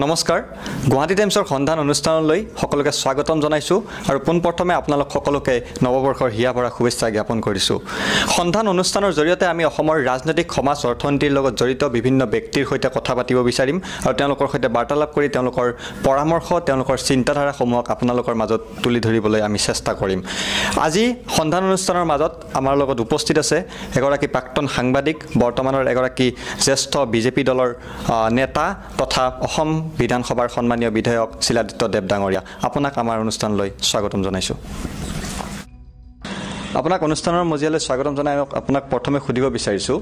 নমস্কাৰ গুৱাহাটী টাইমছৰ সন্ধান অনুষ্ঠানলৈ সকলোকে স্বাগতম জনাইছোঁ আৰু পোনপ্ৰথমে আপোনালোক সকলোকে নৱবৰ্ষৰ হিয়া ভৰা শুভেচ্ছা জ্ঞাপন কৰিছোঁ। সন্ধান অনুষ্ঠানৰ জৰিয়তে আমি অসমৰ ৰাজনৈতিক সমাজ অৰ্থনীতিৰ লগত জড়িত বিভিন্ন ব্যক্তিৰ সৈতে কথা পাতিব বিচাৰিম আৰু তেওঁলোকৰ সৈতে বাৰ্তালাপ কৰি তেওঁলোকৰ পৰামৰ্শ তেওঁলোকৰ চিন্তাধাৰাসমূহক আপোনালোকৰ মাজত তুলি ধৰিবলৈ আমি চেষ্টা কৰিম। আজি সন্ধান অনুষ্ঠানৰ মাজত আমাৰ লগত উপস্থিত আছে এগৰাকী প্ৰাক্তন সাংবাদিক, বৰ্তমানৰ এগৰাকী জ্যেষ্ঠ বিজেপি দলৰ নেতা তথা অসম বিধানসভাৰ সন্মানীয় বিধায়ক শিলাদিত্য দেৱ ডাঙৰীয়া। আপোনাক আমাৰ অনুষ্ঠানলৈ স্বাগতম জনাইছোঁ। আপোনাক অনুষ্ঠানৰ মজিয়ালৈ স্বাগতম জনাই আপোনাক প্ৰথমে সুধিব বিচাৰিছোঁ,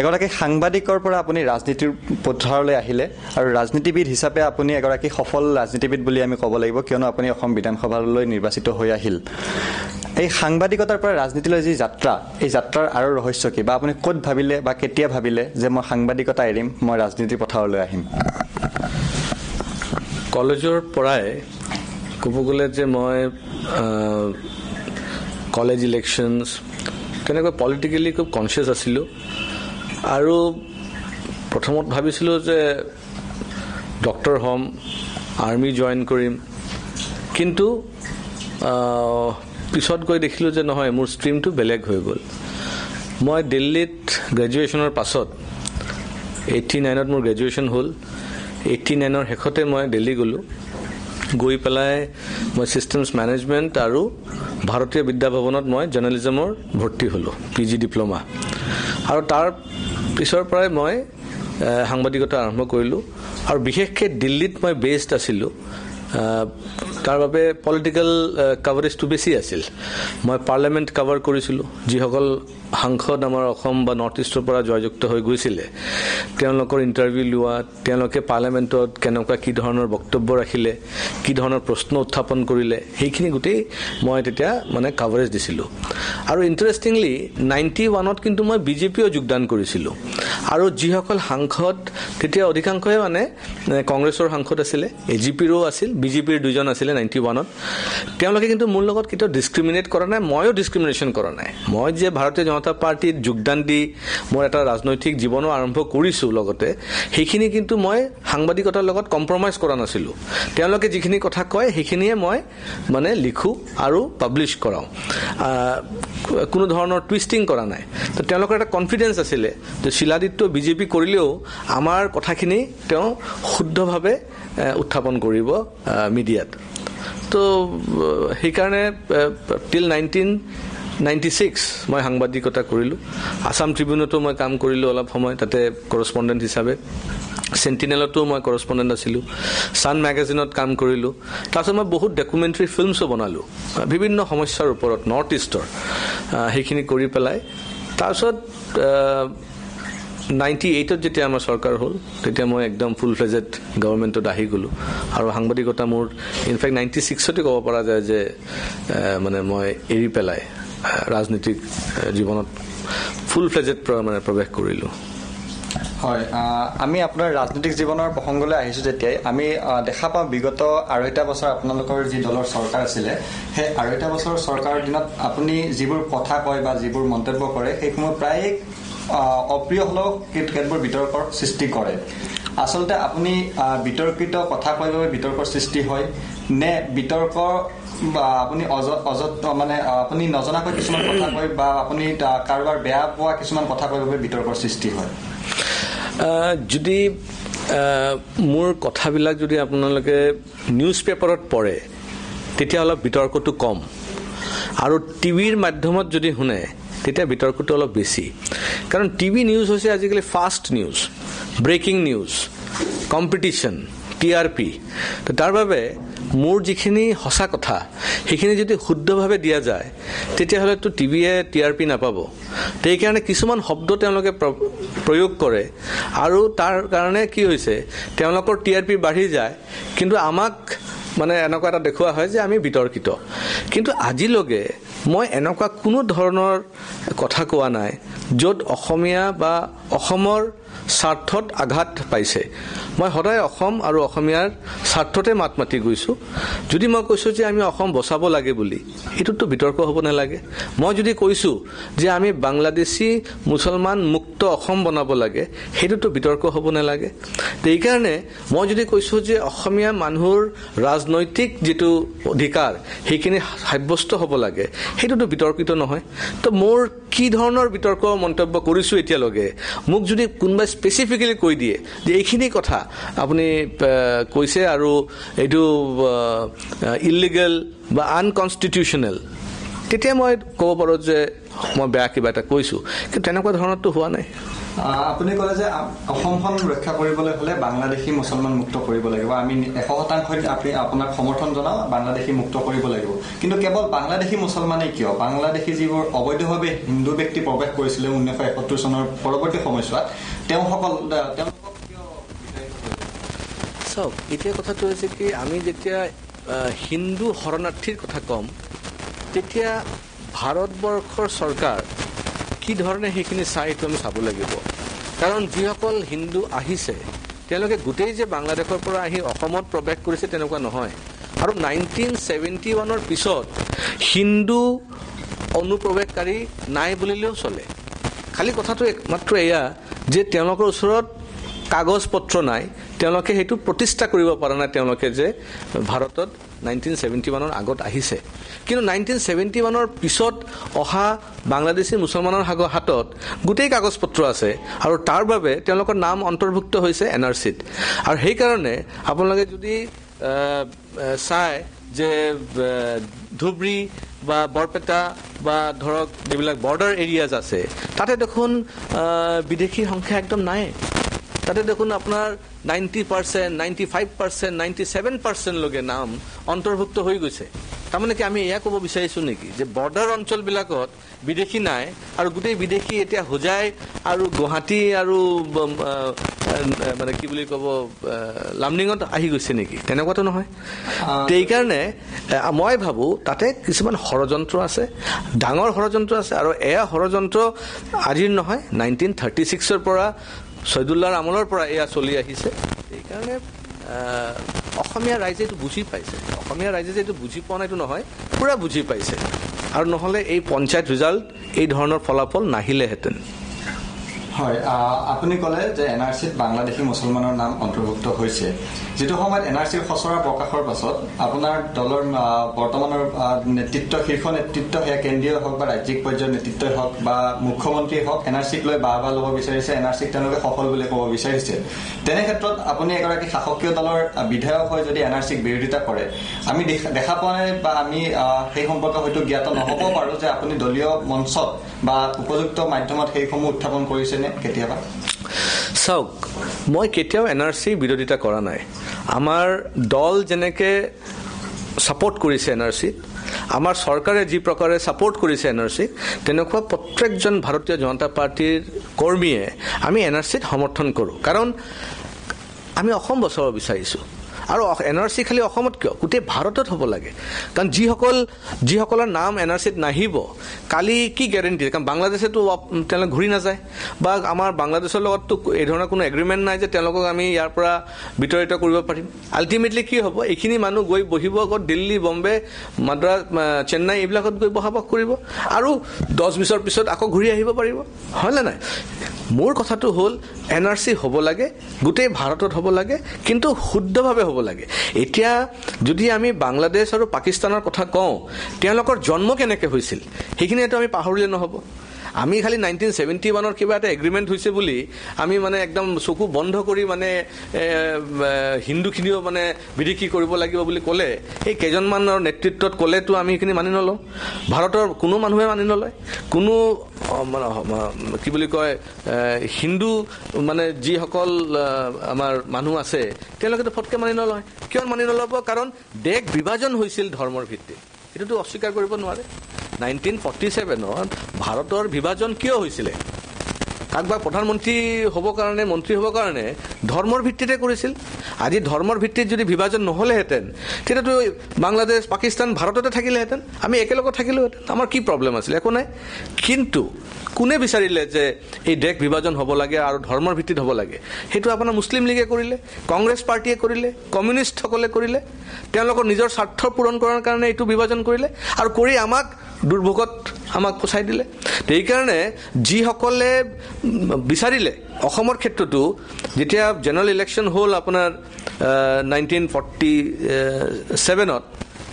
এগৰাকী সাংবাদিকৰ পৰা আপুনি ৰাজনীতিৰ পথাৰলৈ আহিলে আৰু ৰাজনীতিবিদ হিচাপে আপুনি এগৰাকী সফল ৰাজনীতিবিদ বুলি আমি ক'ব লাগিব, কিয়নো আপুনি অসম বিধানসভালৈ নিৰ্বাচিত হৈ আহিল। এই সাংবাদিকতাৰ পৰা ৰাজনীতিলৈ যি যাত্ৰা, এই যাত্ৰাৰ আৰু ৰহস্য কি, বা আপুনি ক'ত ভাবিলে বা কেতিয়া ভাবিলে যে মই সাংবাদিকতা এৰিম, মই ৰাজনীতিৰ পথাৰলৈ আহিম? কলেজৰ পৰাই ক'ব গ'লে যে মই কলেজ ইলেকশ্যনছ তেনেকৈ পলিটিকেলি খুব কনচিয়াছ আছিলোঁ আৰু প্ৰথমত ভাবিছিলোঁ যে ডক্টৰ হ'ম, আৰ্মি জইন কৰিম, কিন্তু পিছত গৈ দেখিলোঁ যে নহয়, মোৰ ষ্ট্ৰীমটো বেলেগ হৈ গ'ল। মই দিল্লীত গ্ৰেজুৱেশ্যনৰ পাছত 89ত মোৰ গ্ৰেজুৱেশ্যন হ'ল। 89ৰ শেষতে মই দিল্লী গ'লোঁ। গৈ পেলাই মই ছিষ্টেমছ মেনেজমেণ্ট আৰু ভাৰতীয় বিদ্যাভৱনত মই জাৰ্নেলিজমৰ ভৰ্তি হ'লোঁ, PG ডিপ্ল'মা। আৰু তাৰ পিছৰ পৰাই মই সাংবাদিকতা আৰম্ভ কৰিলোঁ আৰু বিশেষকৈ দিল্লীত মই বেছড আছিলোঁ। তাৰ বাবে পলিটিকেল কাভাৰেজটো বেছি আছিল। মই পাৰ্লিয়ামেণ্ট কাভাৰ কৰিছিলোঁ। যিসকল সাংসদ আমাৰ অসম বা নৰ্থ ইষ্টৰ পৰা জয়যুক্ত হৈ গৈছিলে, তেওঁলোকৰ ইণ্টাৰভিউ লোৱা, তেওঁলোকে পাৰ্লিয়ামেণ্টত কেনেকুৱা কি ধৰণৰ বক্তব্য ৰাখিলে, কি ধৰণৰ প্ৰশ্ন উত্থাপন কৰিলে, সেইখিনি গোটেই মই তেতিয়া মানে কাভাৰেজ দিছিলোঁ। আৰু ইণ্টাৰেষ্টিংলি 91ত কিন্তু মই বিজেপিও যোগদান কৰিছিলোঁ। আৰু যিসকল সাংসদ তেতিয়া অধিকাংশই মানে কংগ্ৰেছৰ সাংসদ আছিলে, AGPৰো আছিল, বিজেপিৰ দুজন আছিলে 91ত। তেওঁলোকে কিন্তু মোৰ লগত কেতিয়াও ডিছক্ৰিমিনেট কৰা নাই, ময়ো ডিছক্ৰিমিনেশ্যন কৰা নাই। মই যে ভাৰতীয় জনতা পাৰ্টীত যোগদান দি মই এটা ৰাজনৈতিক জীৱনো আৰম্ভ কৰিছোঁ, লগতে সেইখিনি কিন্তু মই সাংবাদিকতাৰ লগত কম্প্ৰমাইজ কৰা নাছিলোঁ। তেওঁলোকে যিখিনি কথা কয় সেইখিনিয়ে মই মানে লিখোঁ আৰু পাব্লিছ কৰাওঁ, কোনো ধৰণৰ টুইষ্টিং কৰা নাই। তো তেওঁলোকৰ এটা কনফিডেঞ্চ আছিলে যে শিলাদিত্য বিজেপি কৰিলেও আমাৰ কথাখিনি তেওঁ শুদ্ধভাৱে উত্থাপন কৰিব মিডিয়াত। তো সেইকাৰণে টিল 1996 মই সাংবাদিকতা কৰিলোঁ। আছাম ট্ৰিবিউনতো মই কাম কৰিলোঁ অলপ সময়, তাতে কৰস্পণ্ডেণ্ট হিচাপে। চেণ্টিনেলতো মই কৰস্পণ্ডেণ্ট আছিলোঁ। ছান মেগাজিনত কাম কৰিলোঁ। তাৰপিছত মই বহুত ডকুমেণ্টাৰী ফিল্মছো বনালোঁ বিভিন্ন সমস্যাৰ ওপৰত নৰ্থ ইষ্টৰ, সেইখিনি কৰি পেলাই তাৰপিছত 98ত যেতিয়া আমাৰ চৰকাৰ হ'ল, তেতিয়া মই একদম ফুল ফ্লেজেড গভৰ্ণমেণ্টত আহি গ'লোঁ। আৰু সাংবাদিকতা মোৰ ইনফেক্ট 96তে ক'ব পৰা যায় যে মানে মই এৰি পেলাই ৰাজনীতিক জীৱনত ফুল ফ্লেজেড মানে প্ৰৱেশ কৰিলোঁ। হয়, আমি আপোনাৰ ৰাজনৈতিক জীৱনৰ প্ৰসংগলৈ আহিছোঁ যেতিয়াই আমি দেখা পাওঁ বিগত 2.5 বছৰ আপোনালোকৰ যি দলৰ চৰকাৰ আছিলে, সেই 2.5 বছৰৰ চৰকাৰৰ দিনত আপুনি যিবোৰ কথা কয় বা যিবোৰ মন্তব্য কৰে সেইসমূহ প্ৰায় অপ্ৰিয় হ'লেও কেতবোৰ বিতৰ্কৰ সৃষ্টি কৰে। আচলতে আপুনি বিতৰ্কিত কথা কৈ বাবে বিতৰ্কৰ সৃষ্টি হয় নে বিতৰ্ক বা আপুনি মানে আপুনি নজনাকৈ কিছুমান কথা কয় বা আপুনি কাৰোবাৰ বেয়া পোৱা কিছুমান কথা কৈ বাবে বিতৰ্কৰ সৃষ্টি হয়? যদি মোৰ কথাবিলাক যদি আপোনালোকে নিউজ পেপাৰত পঢ়ে তেতিয়া অলপ বিতৰ্কটো কম, আৰু টিভিৰ মাধ্যমত যদি শুনে তেতিয়া বিতৰ্কটো অলপ বেছি। কাৰণ টিভি নিউজ হৈছে আজিকালি fast news, breaking news, competition, TRP। তো তাৰ বাবে মোৰ যিখিনি সঁচা কথা সেইখিনি যদি শুদ্ধভাৱে দিয়া যায় তেতিয়াহ'লেতো টিভিয়ে TRP নাপাব। সেইকাৰণে কিছুমান শব্দ তেওঁলোকে প্ৰয়োগ কৰে আৰু তাৰ কাৰণে কি হৈছে তেওঁলোকৰ TRP বাঢ়ি যায়, কিন্তু আমাক মানে এনেকুৱা এটা দেখুওৱা হয় যে আমি বিতৰ্কিত। কিন্তু আজিলৈকে মই এনেকুৱা কোনো ধৰণৰ কথা কোৱা নাই য'ত অসমীয়া বা অসমৰ স্বাৰ্থত আঘাত পাইছে। মই সদায় অসম আৰু অসমীয়াৰ স্বাৰ্থতে মাত মাতি গৈছোঁ। যদি মই কৈছোঁ যে আমি অসম বচাব লাগে বুলি, এইটোতো বিতৰ্ক হ'ব নালাগে। মই যদি কৈছোঁ যে আমি বাংলাদেশী মুছলমান মুক্ত অসম বনাব লাগে, সেইটোতো বিতৰ্ক হ'ব নালাগে। সেইকাৰণে মই যদি কৈছোঁ যে অসমীয়া মানুহৰ ৰাজনৈতিক যিটো অধিকাৰ সেইখিনি সাব্যস্ত হ'ব লাগে, সেইটোতো বিতৰ্কিত নহয়। তো মোৰ কি ধৰণৰ বিতৰ্ক মন্তব্য কৰিছোঁ এতিয়ালৈকে, মোক যদি কোনোবাই স্পেচিফিকেলি কৈ দিয়ে যে এইখিনি কথা আপুনি কৈছে আৰু এইটো ইলিগেল বা আনকনষ্টিটিউচনেল, তেতিয়া মই ক'ব পাৰোঁ যে মই বেয়া কিবা এটা কৈছোঁ, কিন্তু তেনেকুৱা ধৰণৰতো হোৱা নাই। আপুনি ক'লে যে অসমখন ৰক্ষা কৰিবলৈ হ'লে বাংলাদেশী মুছলমান মুক্ত কৰিব লাগিব, আমি 100% আপুনি আপোনাক সমৰ্থন জনাওঁ, বাংলাদেশী মুক্ত কৰিব লাগিব। কিন্তু কেৱল বাংলাদেশী মুছলমানেই কিয়, বাংলাদেশী যিবোৰ অবৈধভাৱে হিন্দু ব্যক্তি প্ৰৱেশ কৰিছিলে 1971 চনৰ পৰৱৰ্তী সময়ছোৱাত, তেওঁলোকক চাওক, এতিয়া কথাটো হৈছে কি, আমি যেতিয়া হিন্দু শৰণাৰ্থীৰ কথা ক'ম, তেতিয়া ভাৰতবৰ্ষৰ চৰকাৰ কি ধৰণে সেইখিনি চাই এইটো আমি চাব লাগিব। কাৰণ যিসকল হিন্দু আহিছে তেওঁলোকে গোটেই যে বাংলাদেশৰ পৰা আহি অসমত প্ৰৱেশ কৰিছে তেনেকুৱা নহয়। আৰু 1971 পিছত হিন্দু অনুপ্ৰৱেশকাৰী নাই বুলিলেও চলে। খালি কথাটো একমাত্ৰ এয়া যে তেওঁলোকৰ ওচৰত কাগজ পত্ৰ নাই, তেওঁলোকে সেইটো প্ৰতিষ্ঠা কৰিব পৰা নাই তেওঁলোকে যে ভাৰতত 1971 আগত আহিছে। কিন্তু 1971 পিছত অহা বাংলাদেশী মুছলমানৰ হাতত গোটেই কাগজ পত্ৰ আছে, আৰু তাৰ বাবে তেওঁলোকৰ নাম অন্তৰ্ভুক্ত হৈছে NRCত। আৰু সেইকাৰণে আপোনালোকে যদি চাই যে ধুবুৰী বা বৰপেটা বা ধৰক যিবিলাক বৰ্ডাৰ এৰিয়াজ আছে, তাতে দেখোন বিদেশীৰ সংখ্যা একদম নাই। তাতে দেখোন আপোনাৰ 90%, 95%, 97% লৈকে নাম অন্তৰ্ভুক্ত হৈ গৈছে। তাৰমানে কি আমি এয়া ক'ব বিচাৰিছোঁ নেকি যে বৰ্ডাৰ অঞ্চলবিলাকত বিদেশী নাই আৰু গোটেই বিদেশী এতিয়া হোজাই আৰু গুৱাহাটী আৰু মানে কি বুলি ক'ব লামডিঙত আহি গৈছে নেকি? তেনেকুৱাতো নহয়। সেইকাৰণে মই ভাবোঁ তাতে কিছুমান ষড়যন্ত্ৰ আছে, ডাঙৰ ষড়যন্ত্ৰ আছে। আৰু এয়া ষড়যন্ত্ৰ আজিৰ নহয়, 1936 পৰা ছৈদুল্লাৰ আমলৰ পৰা এয়া চলি আহিছে। সেইকাৰণে অসমীয়া ৰাইজে এইটো বুজি পাইছে। অসমীয়া ৰাইজে যে এইটো বুজি পোৱা নাইটো নহয়, পুৰা বুজি পাইছে। আৰু নহ'লে এই পঞ্চায়ত ৰিজাল্ট এই ধৰণৰ ফলাফল নাহিলেহেঁতেন। হয়, আপুনি ক'লে যে NRCত বাংলাদেশী মুছলমানৰ নাম অন্তৰ্ভুক্ত হৈছে। যিটো সময়ত NRCৰ খচৰা প্ৰকাশৰ পাছত আপোনাৰ দলৰ বৰ্তমানৰ নেতৃত্ব, শীৰ্ষ নেতৃত্ব, সেয়া কেন্দ্ৰীয় হওক বা ৰাজ্যিক পৰ্যায়ৰ নেতৃত্বই হওক বা মুখ্যমন্ত্ৰীয়ে হওক, NRCক লৈ বাহ ল'ব বিচাৰিছে, NRCক তেওঁলোকে সফল বুলি ক'ব বিচাৰিছে। তেনে ক্ষেত্ৰত আপুনি এগৰাকী শাসকীয় দলৰ বিধায়ক হৈ যদি NRCক বিৰোধিতা কৰে, আমি দেখা পোৱা নাই বা আমি সেই সম্পৰ্কে হয়তো জ্ঞাত নহ'ব পাৰোঁ যে আপুনি দলীয় মঞ্চত বা উপযুক্ত মাধ্যমত সেইসমূহ উত্থাপন কৰিছেনে কেতিয়াবা? চাওক, মই কেতিয়াও NRCৰ বিৰোধিতা কৰা নাই। আমাৰ দল যেনেকৈ ছাপোৰ্ট কৰিছে NRCক, আমাৰ চৰকাৰে যি প্ৰকাৰে ছাপোৰ্ট কৰিছে NRCক, তেনেকুৱা প্ৰত্যেকজন ভাৰতীয় জনতা পাৰ্টীৰ কৰ্মীয়ে আমি NRCক সমৰ্থন কৰোঁ। কাৰণ আমি অসম বচাব বিচাৰিছোঁ। আৰু NRC খালি অসমত কিয়, গোটেই ভাৰতত হ'ব লাগে। কাৰণ যিসকলৰ নাম NRCত নাহিব, কালি কি গেৰেণ্টি? কাৰণ বাংলাদেশেতো তেওঁলোকে ঘূৰি নাযায়, বা আমাৰ বাংলাদেশৰ লগততো এই ধৰণৰ কোনো এগ্ৰিমেণ্ট নাই যে তেওঁলোকক আমি ইয়াৰ পৰা বিতৰিত কৰিব পাৰিম। আল্টিমেটলি কি হ'ব, এইখিনি মানুহ গৈ বহিব আগত দিল্লী, বম্বে, মাদ্ৰাজ, চেন্নাই এইবিলাকত গৈ বসবাস কৰিব, আৰু 10-20 পিছত আকৌ ঘূৰি আহিব পাৰিব, হয়নে নাই? মোৰ কথাটো হ'ল NRC হ'ব লাগে, গোটেই ভাৰতত হ'ব লাগে, কিন্তু শুদ্ধভাৱে হ'ব লাগে। এতিয়া যদি আমি বাংলাদেশ আৰু পাকিস্তানৰ কথা কওঁ, তেওঁলোকৰ জন্ম কেনেকৈ হৈছিল সেইখিনিতো আমি পাহৰিলে নহ'ব। আমি খালি 1971 কিবা এটা এগ্ৰিমেণ্ট হৈছে বুলি আমি মানে একদম চকু বন্ধ কৰি মানে হিন্দুখিনিও মানে বিদেশী কৰিব লাগিব বুলি ক'লে, সেই কেইজনমানৰ নেতৃত্বত ক'লেতো আমি সেইখিনি মানি নলওঁ। ভাৰতৰ কোনো মানুহে মানি নলয়। কোনো কি বুলি কয়, হিন্দু মানে যিসকল আমাৰ মানুহ আছে তেওঁলোকেতো ফটকৈ মানি নলয়। কিয় মানি নল'ব? কাৰণ দেশ বিভাজন হৈছিল ধৰ্মৰ ভিত্তিত, এইটোতো অস্বীকাৰ কৰিব নোৱাৰে। 1947 ভাৰতৰ বিভাজন কিয় হৈছিলে? কাৰোবাক প্ৰধানমন্ত্ৰী হ'বৰ কাৰণে মন্ত্ৰী হ'বৰ কাৰণে ধৰ্মৰ ভিত্তিতে কৰিছিল। আজি ধৰ্মৰ ভিত্তিত যদি বিভাজন নহ'লেহেঁতেন তেতিয়াতো বাংলাদেশ পাকিস্তান ভাৰততে থাকিলেহেঁতেন, আমি একেলগত থাকিলোহেঁতেন, আমাৰ কি প্ৰব্লেম আছিল, একো নাই। কিন্তু কোনে বিচাৰিলে যে এই দেশ বিভাজন হ'ব লাগে আৰু ধৰ্মৰ ভিত্তিত হ'ব লাগে? সেইটো আপোনাৰ মুছলিম লীগে কৰিলে, কংগ্ৰেছ পাৰ্টীয়ে কৰিলে, কমিউনিষ্টসকলে কৰিলে, তেওঁলোকৰ নিজৰ স্বাৰ্থ পূৰণ কৰাৰ কাৰণে এইটো বিভাজন কৰিলে আৰু কৰি আমাক দুৰ্ভোগত আমাক ফচাই দিলে। সেইকাৰণে যিসকলে বিচাৰিলে অসমৰ ক্ষেত্ৰতো যেতিয়া জেনেৰেল ইলেকশ্যন হ'ল আপোনাৰ 1947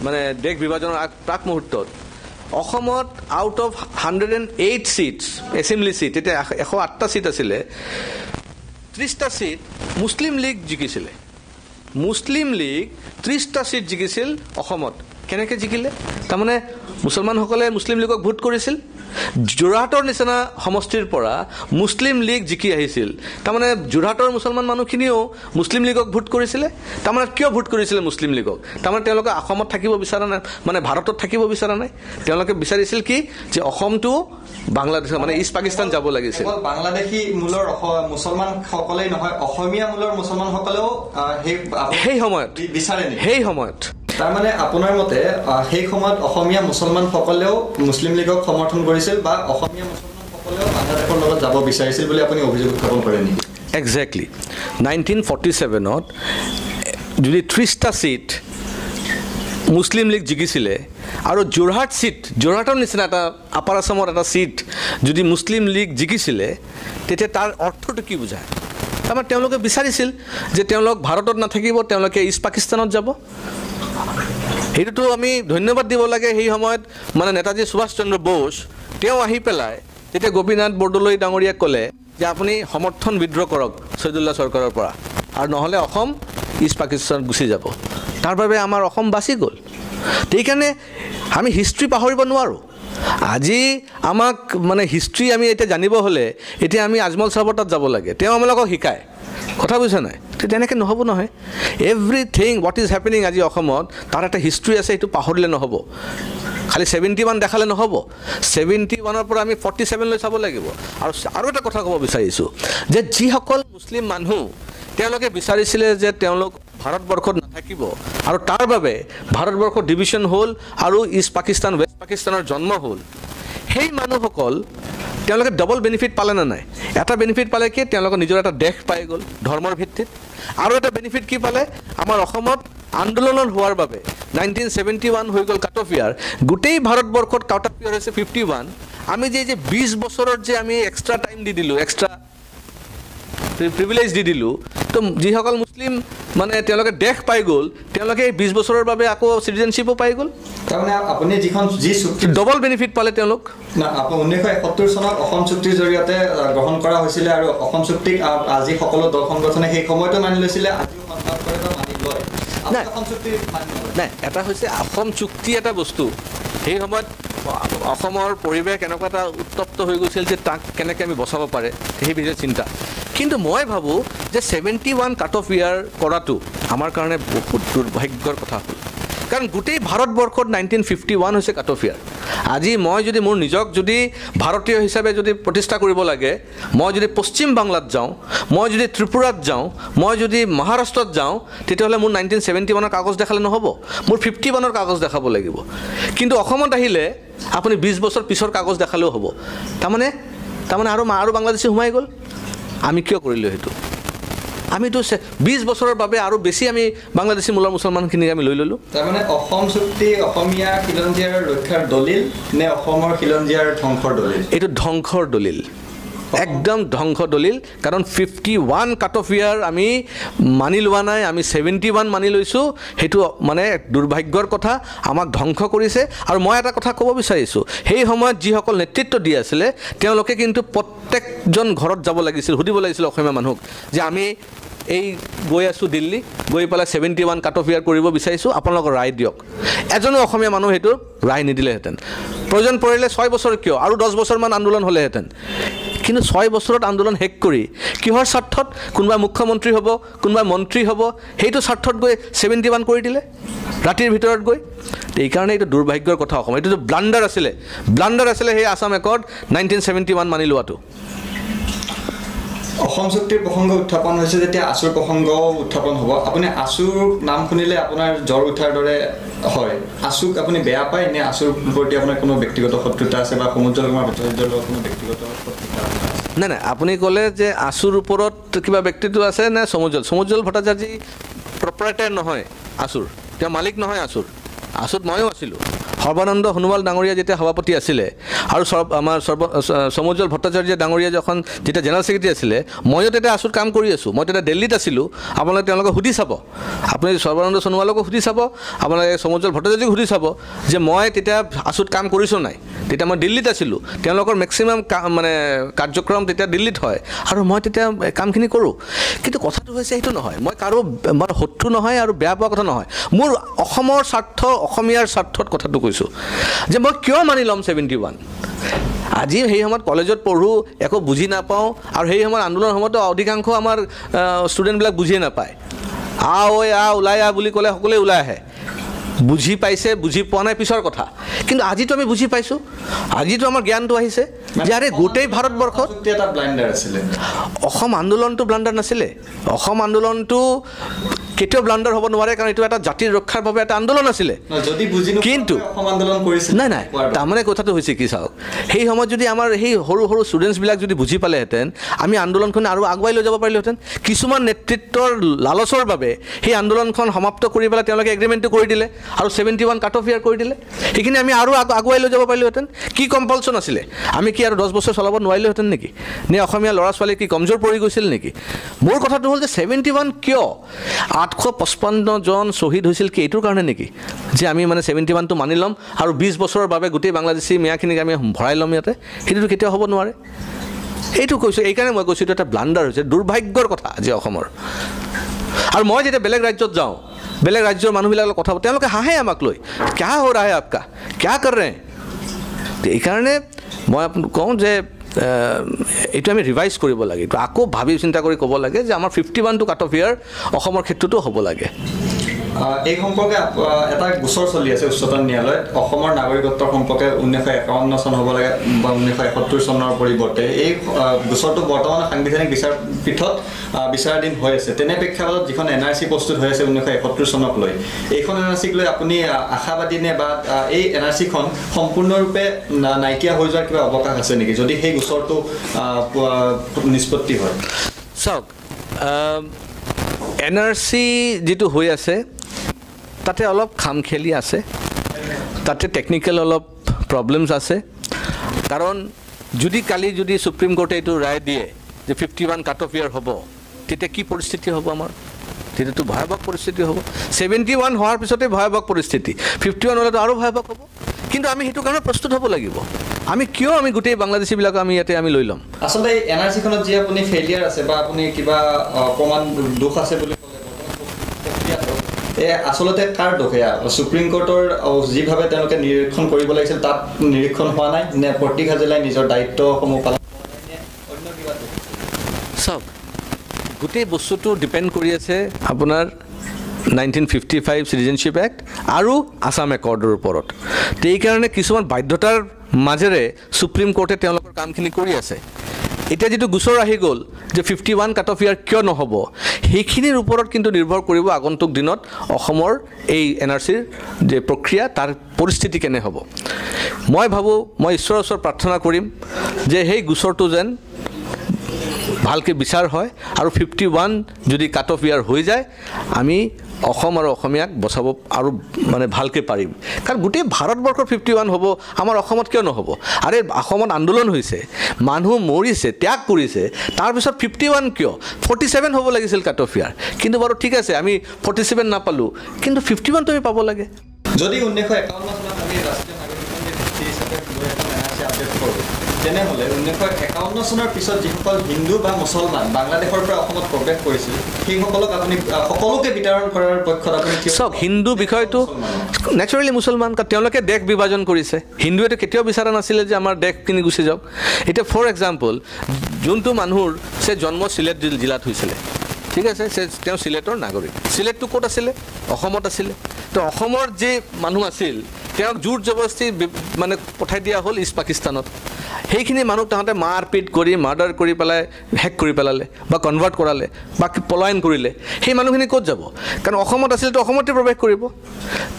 মানে দেশ বিভাজনৰ প্ৰাক মুহূৰ্তত অসমত out of 108 seats assembly seat, তেতিয়া 108টা ছিট আছিলে, 30টা ছিট মুছলিম লীগ জিকিছিলে। মুছলিম লীগ 30টা ছিট জিকিছিল অসমত। কেনেকৈ জিকিলে? তাৰমানে মুছলমানসকলে মুছলিম লীগক ভোট কৰিছিল। যোৰহাটৰ নিচিনা সমষ্টিৰ পৰা মুছলিম লীগ জিকি আহিছিল। তাৰমানে যোৰহাটৰ মুছলমান মানুহখিনিও মুছলিম লীগক ভোট কৰিছিলে। তাৰমানে কিয় ভোট কৰিছিলে মুছলিম লীগক? তাৰমানে তেওঁলোকে অসমত থাকিব বিচৰা নাই, মানে ভাৰতত থাকিব বিচৰা নাই। তেওঁলোকে বিচাৰিছিল কি যে অসমটো বাংলাদেশৰ মানে ইষ্ট পাকিস্তান যাব লাগিছিল। বাংলাদেশী মূলৰ মুছলমানসকলেই নহয়, অসমীয়া মূলৰ মুছলমানসকলেও সেই সময়ত তাৰমানে আপোনাৰ মতে সেই সময়ত অসমীয়া মুছলমানসকলেও মুছলিম লীগক সমৰ্থন কৰিছিল বা অসমীয়া মুছলমানসকলেও বাংলাদেশৰ লগত যাব বিচাৰিছিল বুলি আপুনি অভিযোগ উত্থাপন কৰে নেকি? একজেক্টলি 1947ত যদি 30টা ছিট মুছলিম লীগ জিকিছিলে আৰু যোৰহাট ছিট, যোৰহাটৰ নিচিনা এটা আপাৰ আছামৰ এটা ছিট যদি মুছলিম লীগ জিকিছিলে তেতিয়া তাৰ অৰ্থটো কি বুজায়? তাৰমানে তেওঁলোকে বিচাৰিছিল যে তেওঁলোক ভাৰতত নাথাকিব, তেওঁলোকে ইষ্ট পাকিস্তানত যাব। সেইটোতো আমি ধন্যবাদ দিব লাগে সেই সময়ত মানে নেতাজী সুভাষ চন্দ্ৰ বোস তেওঁ আহি পেলাই তেতিয়া গোপীনাথ বৰদলৈ ডাঙৰীয়াক ক'লে যে আপুনি সমৰ্থন বিদ্ৰোহ কৰক ছৈদুল্লাহ চৰকাৰৰ পৰা, আৰু নহ'লে অসম ইষ্ট পাকিস্তানত গুচি যাব। তাৰ বাবে আমাৰ অসম বাচি গ'ল। সেইকাৰণে আমি হিষ্ট্ৰী পাহৰিব নোৱাৰোঁ। আজি আমাক মানে হিষ্ট্ৰী আমি এতিয়া জানিব হ'লে এতিয়া আমি আজমল চাহাবৰ তাত যাব লাগে, তেওঁ আমালোকক শিকায়। কথা বুজিছে নাই? তেনেকৈ নহ'ব নহয়। এভৰিথিং হোৱাট ইজ হেপেনিং আজি অসমত তাৰ এটা হিষ্ট্ৰী আছে, সেইটো পাহৰিলে নহ'ব। খালি 71 দেখালে নহ'ব, 71ৰ পৰা আমি 47লৈ চাব লাগিব। আৰু এটা কথা ক'ব বিচাৰিছোঁ যে যিসকল মুছলিম মানুহ তেওঁলোকে বিচাৰিছিলে যে তেওঁলোক ভাৰতবৰ্ষত নাথাকিব আৰু তাৰ বাবে ভাৰতবৰ্ষৰ ডিভিশ্যন হ'ল আৰু ইষ্ট পাকিস্তান ৱেষ্ট পাকিস্তানৰ জন্ম হ'ল, সেই মানুহসকল তেওঁলোকে ডবল বেনিফিট পালে নে নাই? এটা বেনিফিট পালে কি তেওঁলোকৰ নিজৰ এটা দেশ পাই গ'ল ধৰ্মৰ ভিত্তিত, আৰু এটা বেনিফিট কি পালে আমাৰ অসমত আন্দোলন হোৱাৰ বাবে 1971 হৈ গ'ল কাট অফ ইয়াৰ, গোটেই ভাৰতবৰ্ষত কাট অফ ইয়াৰ হৈছে 51। আমি যে 20 বছৰত যে আমি এক্সট্ৰা টাইম দি দিলোঁ, এক্সট্ৰা প্ৰিভিলেজ দি দিলোঁ, তো যিসকল মুছলিম মানে তেওঁলোকে দেশ পাই গ'ল, তেওঁলোকে 20 বছৰৰ বাবে আকৌ চিটিজেনশ্বিপো পাই গ'ল। তাৰমানে আপুনি যি চুক্তি ডবল বেনিফিট পালে তেওঁলোক। 1971 চনত অসম চুক্তিৰ জৰিয়তে গ্ৰহণ কৰা হৈছিলে আৰু অসম চুক্তিক আজি সকলো দল সংগঠনে সেই সময়তো মানি লৈছিলে, আজিও মানি লয়। নাই, এটা হৈছে অসম চুক্তি এটা বস্তু, সেই সময়ত অসমৰ পৰিৱেশ এনেকুৱা এটা উত্তপ্ত হৈ গৈছিল যে তাক কেনেকৈ আমি বচাব পাৰে সেই বিষয়ে চিন্তা। কিন্তু মই ভাবোঁ যে 71 কাট অফ ইয়াৰ কৰাটো আমাৰ কাৰণে বহুত দুৰ্ভাগ্যৰ কথা হ'ল, কাৰণ গোটেই ভাৰতবৰ্ষত 1951 হৈছে কাট অফ ইয়াৰ। আজি মই যদি মোৰ নিজক যদি ভাৰতীয় হিচাপে যদি প্ৰতিষ্ঠা কৰিব লাগে, মই যদি পশ্চিম বাংলাত যাওঁ, মই যদি ত্ৰিপুৰাত যাওঁ, মই যদি মহাৰাষ্ট্ৰত যাওঁ, তেতিয়াহ'লে মোৰ 1971ৰ কাগজ দেখালে নহ'ব, মোৰ 51ৰ কাগজ দেখাব লাগিব। কিন্তু অসমত আহিলে আপুনি 20 বছৰ পিছৰ কাগজ দেখালেও হ'ব। তাৰমানে আৰু বাংলাদেশী সোমাই গ'ল। আমি কিয় কৰিলোঁ সেইটো? আমিতো 20 বছৰৰ বাবে আৰু বেছি আমি বাংলাদেশী মূলৰ মুছলমানখিনিক আমি লৈ ল'লোঁ। তাৰমানে অসম চুক্তি অসমীয়া খিলঞ্জীয়াৰ ৰক্ষাৰ দলিল নে অসমৰ খিলঞ্জীয়াৰ ধ্বংসৰ দলিল? এইটো ধ্বংসৰ দলিল, একদম ধ্বংস দলিল। কাৰণ 51 কাট অফ ইয়াৰ আমি মানি লোৱা নাই, আমি 71 মানি লৈছোঁ। সেইটো মানে দুৰ্ভাগ্যৰ কথা, আমাক ধ্বংস কৰিছে। আৰু মই এটা কথা ক'ব বিচাৰিছোঁ, সেই সময়ত যিসকল নেতৃত্ব দি আছিলে তেওঁলোকে কিন্তু প্ৰত্যেকজন ঘৰত যাব লাগিছিল, সুধিব লাগিছিল অসমীয়া মানুহক যে আমি এই গৈ আছোঁ দিল্লী, গৈ পেলাই 71 কাট অফ ইয়াৰ কৰিব বিচাৰিছোঁ, আপোনালোকৰ ৰায় দিয়ক। এজনো অসমীয়া মানুহ সেইটো ৰায় নিদিলেহেঁতেন। প্ৰয়োজন পৰিলে 6 বছৰ কিয়, আৰু 10 বছৰমান আন্দোলন হ'লেহেঁতেন। কিন্তু 6 বছৰত আন্দোলন শেষ কৰি কিহৰ স্বাৰ্থত? কোনোবা মুখ্যমন্ত্ৰী হ'ব, কোনোবা মন্ত্ৰী হ'ব, সেইটো স্বাৰ্থত গৈ 71 কৰি দিলে ৰাতিৰ ভিতৰত গৈ। এইকাৰণে এইটো দুৰ্ভাগ্যৰ কথা অসম। এইটোতো ব্লাণ্ডাৰ আছিলে সেই আছাম একৰ্ড 1971 মানি লোৱাটো। অসম চুক্তিৰ প্ৰসংগ উত্থাপন হৈছে যেতিয়া আছুৰ প্ৰসংগ উত্থাপন হ'ব আপুনি আছুৰ নাম শুনিলে আপোনাৰ জ্বৰ উঠাৰ দৰে হয় আছুক আপুনি বেয়া পায় নে আছুৰ প্ৰতি আপোনাৰ কোনো ব্যক্তিগত শত্ৰুতা আছে বা সমুজ্জ্বল কুমাৰ ভট্টাচাৰ্যৰ লগত কোনো ব্যক্তিগত শত্ৰুতা আছে নাই নাই আপুনি ক'লে যে আছুৰ ওপৰত কিবা ব্যক্তিত্ব আছে নে সমুজ্জ্বল ভট্টাচাৰ্য প্ৰপাৰেটাৰ নহয় আছুৰ তেওঁ মালিক নহয় আছুত ময়ো আছিলোঁ সৰ্বানন্দ সোণোৱাল ডাঙৰীয়া যেতিয়া সভাপতি আছিলে আৰু আমাৰ সমুজ্জ্বল ভট্টাচাৰ্য ডাঙৰীয়া যেতিয়া জেনেৰেল ছেক্ৰেটাৰী আছিলে ময়ো তেতিয়া আছুত কাম কৰি আছোঁ মই তেতিয়া দিল্লীত আছিলোঁ আপোনালোকে তেওঁলোকক সুধি চাব আপুনি সৰ্বানন্দ সোণোৱালকো সুধি চাব আপোনালোকে সমুজ্জ্বল ভট্টাচাৰ্যক সুধি চাব যে মই তেতিয়া আছুত কাম কৰিছোঁ নাই তেতিয়া মই দিল্লীত আছিলোঁ তেওঁলোকৰ মেক্সিমাম মানে কাৰ্যক্ৰম তেতিয়া দিল্লীত হয় আৰু মই তেতিয়া কামখিনি কৰোঁ কিন্তু কথাটো হৈছে সেইটো নহয় মই কাৰো মানে শত্ৰু নহয় আৰু বেয়া পোৱা কথা নহয় মোৰ অসমৰ স্বাৰ্থ অসমীয়াৰ স্বাৰ্থত কথাটো কৈছোঁ যে মই কিয় মানি ল'ম 71 আজি সেই সময়ত কলেজত পঢ়োঁ একো বুজি নাপাওঁ আৰু সেই সময়ত আন্দোলনৰ সময়তো অধিকাংশ আমাৰ ষ্টুডেণ্টবিলাক বুজিয়ে নাপায় ওলাই বুলি ক'লে সকলোৱে ওলাই আহে বুজি পাইছে বুজি পোৱা নাই পিছৰ কথা কিন্তু আজিতো আমি বুজি পাইছোঁ আজিতো আমাৰ জ্ঞানটো আহিছে যে আৰে গোটেই ভাৰতবৰ্ষত এটা ব্লাইণ্ডাৰ আছিলে অসম আন্দোলনটো ব্লাণ্ডাৰ নাছিলে অসম আন্দোলনটো কেতিয়াও ব্লাণ্ডাৰ হ'ব নোৱাৰে কাৰণ এইটো এটা জাতিৰ ৰক্ষাৰ বাবে এটা আন্দোলন আছিলে কিন্তু নাই তাৰমানে কথাটো হৈছে কি চাওক সেই সময়ত যদি আমাৰ সেই সৰু সৰু ষ্টুডেণ্টছবিলাক যদি বুজি পালেহেঁতেন আমি আন্দোলনখন আৰু আগুৱাই লৈ যাব পাৰিলোহেঁতেন কিছুমান নেতৃত্বৰ লালচৰ বাবে সেই আন্দোলনখন সমাপ্ত কৰি পেলাই তেওঁলোকে এগ্ৰিমেণ্টটো কৰি দিলে আৰু 71 কাট অফ ইয়াৰ কৰি দিলে সেইখিনি আমি আৰু আগুৱাই লৈ যাব পাৰিলোহেঁতেন কি কম্পালচন আছিলে আমি কি আৰু 10 বছৰ চলাব নোৱাৰিলোহেঁতেন নেকি নে অসমীয়া ল'ৰা ছোৱালী কি কমজোৰ পৰি গৈছিল নেকি মোৰ কথাটো হ'ল যে 71 কিয় 855 জন শ্বহীদ হৈছিল কি এইটোৰ কাৰণে নেকি যে আমি মানে 71টো মানি ল'ম আৰু 20 বছৰৰ বাবে গোটেই বাংলাদেশী মিয়াখিনিক আমি ভৰাই ল'ম ইয়াতে সেইটোতো কেতিয়াও হ'ব নোৱাৰে এইটো কৈছোঁ এইকাৰণে মই কৈছোঁ এইটো এটা ব্লাণ্ডাৰ হৈছে দুৰ্ভাগ্যৰ কথা আজি অসমৰ আৰু মই যেতিয়া বেলেগ ৰাজ্যত যাওঁ বেলেগ ৰাজ্যৰ মানুহবিলাকৰ কথা তেওঁলোকে হাঁহে আমাক লৈ কিয়া হৈ ৰা হে আপকা কিয়া কৰ ৰে এইকাৰণে মই কওঁ যে এইটো আমি ৰিভাইজ কৰিব লাগে এইটো আকৌ ভাবি চিন্তা কৰি ক'ব লাগে যে আমাৰ 51টো কাট অফ ইয়াৰ অসমৰ ক্ষেত্ৰতো হ'ব লাগে এই সম্পৰ্কে এটা গোচৰ চলি আছে উচ্চতম ন্যায়ালয়ত অসমৰ নাগৰিকত্বৰ সম্পৰ্কে 1951 চন হ'ব লাগে বা 1971 চনৰ পৰিৱৰ্তে এই গোচৰটো বৰ্তমান সাংবিধানিক বিচাৰপীঠত বিচাৰাধীন হৈ আছে তেনে প্ৰেক্ষাপটত যিখন NRC প্ৰস্তুত হৈ আছে 1971 চনক লৈ এইখন NRCক লৈ আপুনি আশাবাদী নে বা এই NRCখন সম্পূৰ্ণৰূপে নাইকিয়া হৈ যোৱাৰ কিবা অৱকাশ আছে নেকি যদি সেই গোচৰটো নিষ্পত্তি হয় চাওক NRC যিটো হৈ আছে তাতে অলপ খামখেলি আছে তাতে টেকনিকেল অলপ প্ৰব্লেমছ আছে কাৰণ কালি যদি সুপ্ৰিম কোৰ্টে এইটো ৰায় দিয়ে যে 51 কাট অফ ইয়াৰ হ'ব তেতিয়া কি পৰিস্থিতি হ'ব আমাৰ তেতিয়াতো ভয়াৱহ পৰিস্থিতি হ'ব 71 হোৱাৰ পিছতে ভয়াৱহ পৰিস্থিতি 51 হ'লেতো আৰু ভয়াৱহ হ'ব কিন্তু আমি সেইটো কাৰণে প্ৰস্তুত হ'ব লাগিব আমি কিয় আমি গোটেই বাংলাদেশীবিলাক আমি ইয়াতে আমি লৈ ল'ম আচলতে এই NRCখনত যি আপুনি ফেইলিয়াৰ আছে বা আপুনি কিবা প্ৰমাণ দোষ আছে বুলি আচলতে কাৰ দোষ এয়া সুপ্ৰিম কোৰ্টৰ যিভাৱে তেওঁলোকে নিৰীক্ষণ কৰিব লাগিছিল তাত নিৰীক্ষণ হোৱা নাই নে প্ৰতীক হাজেলাই নিজৰ দায়িত্বসমূহ পালন অন্য কিবা চাওক গোটেই বস্তুটো ডিপেণ্ড কৰি আছে আপোনাৰ 1955 চিটিজেনশ্বিপ এক্ট আৰু আসাম একৰ্ডৰ ওপৰত এইকাৰণে কিছুমান বাধ্যতাৰ মাজেৰে সুপ্ৰিম কোৰ্টে তেওঁলোকৰ কামখিনি কৰি আছে এতিয়া যিটো গোচৰ আহি গ'ল যে 51 কাট অফ ইয়াৰ কিয় নহ'ব সেইখিনিৰ ওপৰত কিন্তু নিৰ্ভৰ কৰিব আগন্তুক দিনত অসমৰ এই NRCৰ যে প্ৰক্ৰিয়া তাৰ পৰিস্থিতি কেনে হ'ব মই ভাবোঁ মই ঈশ্বৰৰ ওচৰত প্ৰাৰ্থনা কৰিম যে সেই গোচৰটো যেন ভালকৈ বিচাৰ হয় আৰু 51 যদি কাট অফ ইয়াৰ হৈ যায় আমি অসম আৰু অসমীয়াক বচাব আৰু মানে ভালকৈ পাৰিম কাৰণ গোটেই ভাৰতবৰ্ষৰ 51 হ'ব আমাৰ অসমত কিয় নহ'ব আৰে অসমত আন্দোলন হৈছে মানুহ মৰিছে ত্যাগ কৰিছে তাৰপিছত 51 কিয় 47 হ'ব লাগিছিল কাট অফ ইয়াৰ কিন্তু বাৰু ঠিক আছে আমি 47 নাপালোঁ কিন্তু 51 তুমি পাব লাগে যদি 1951 চনত আমি ৰাষ্ট্ৰীয় নাগৰিকপঞ্জী হিচাপে লৈ এখন NRC আপডেট কৰোঁ তেনেহ'লে 1951 চনৰ পিছত যিসকল হিন্দু বা মুছলমান বাংলাদেশৰ পৰা অসমত প্ৰৱেশ কৰিছিল সেইসকলক আপুনি সকলোকে বিতৰণ কৰাৰ পক্ষত আপুনি চাওক হিন্দু বিষয়টো নেচাৰেলি মুছলমান তেওঁলোকে দেশ বিভাজন কৰিছে হিন্দুৱেতো কেতিয়াও বিচৰা নাছিলে যে আমাৰ দেশখিনি গুচি যাওক এতিয়া ফৰ এক্সাম্পল যোনটো মানুহৰ সে জন্ম চিলেট জিলাত হৈছিলে ঠিক আছে তেওঁ চিলেটৰ নাগৰিক চিলেটটো ক'ত আছিলে অসমত আছিলে তো অসমৰ যে মানুহ আছিল তেওঁক জোৰ জবৰদস্তি মানে পঠাই দিয়া হ'ল ইষ্ট পাকিস্তানত সেইখিনি মানুহ তাহাঁতে মাৰপিট কৰি মাৰ্ডাৰ কৰি পেলাই হেক কৰি পেলালে বা কনভাৰ্ট কৰালে বা পলায়ন কৰিলে, সেই মানুহখিনি ক'ত যাব? কাৰণ অসমত আছিলেতো অসমতে প্ৰৱেশ কৰিব।